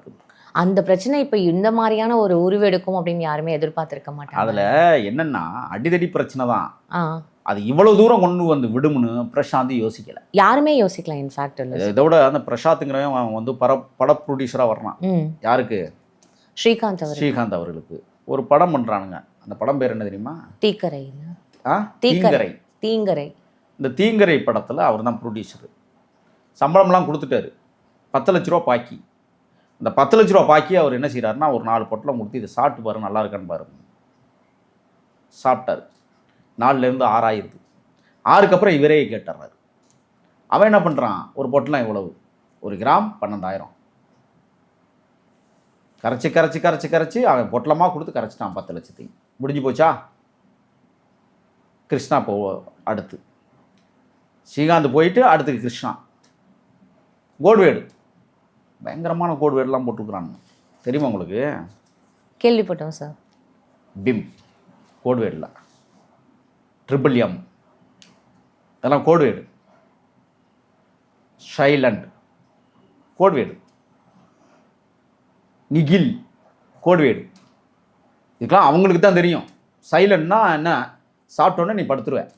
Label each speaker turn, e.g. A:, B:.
A: இருக்குது.
B: அந்த பிரச்சனை இப்போ இந்த மாதிரியான ஒரு உருவெடுக்கும் அப்படின்னு யாருமே எதிர்பார்த்திருக்க மாட்டாங்க.
A: அதில் என்னென்னா அடிதடி பிரச்சனை தான்.
B: ஆ
A: அது இவ்வளோ தூரம் கொண்டு வந்து விடுமுன்னு பிரசாந்த் யோசிக்கலை.
B: யாருமே யோசிக்கலாம் இன்ஃபேக்ட்.
A: இதோட அந்த பிரசாத்துங்கிறவன் அவன் வந்து பட ப்ரொடியூசராக வர்றான். யாருக்கு? ஸ்ரீகாந்த் அவர்களுக்கு ஒரு படம் பண்ணுறானுங்க. அந்த படம் பேர் என்ன தெரியுமா?
B: தீக்கரை. தீங்கரை. இந்த
A: தீங்கரை படத்தில் அவர் தான் ப்ரொடியூசரு. சம்பளம்லாம் கொடுத்துட்டாரு. 10 லட்ச ரூபா பாக்கி. அந்த 10 லட்ச ரூபா பாக்கி அவர் என்ன செய்கிறாருன்னா ஒரு 4 பொட்டலம் கொடுத்து இதை சாப்பிட்டு பாருங்க, நல்லா இருக்கான்னு பாருங்க. சாப்பிட்டார். 4லேருந்து 6 ஆயிடுது. 6க்கு அப்புறம் இவரே கேட்டுறாரு. அவன் என்ன பண்ணுறான்? ஒரு பொட்டலம் எவ்வளவு? 1 கிராம் 12,000. கரைச்சி அவன் பொட்டலமாக கொடுத்து கரைச்சிட்டான் 10 லட்சத்தையும். முடிஞ்சு போச்சா? கிருஷ்ணா அடுத்து ஸ்ரீகாந்த் போயிட்டு அடுத்து கிருஷ்ணா. கோட்வேடு பயங்கரமான கோட்வேடெலாம் போட்டுக்கிறாங்க. தெரியுமா உங்களுக்கு?
B: கேள்விப்பட்டோம் சார்.
A: பிம் கோட்வேடில் ட்ரிபிள் எம் இதெல்லாம் கோட்வேடு. ஷைலண்ட் கோட்வேடு. நிகில் கோட்வேடு. இதுக்கெல்லாம் அவங்களுக்கு தான் தெரியும். சைலண்ட்னா என்ன? சாப்பிட்டோன்னே நீ படுத்துருவேன்.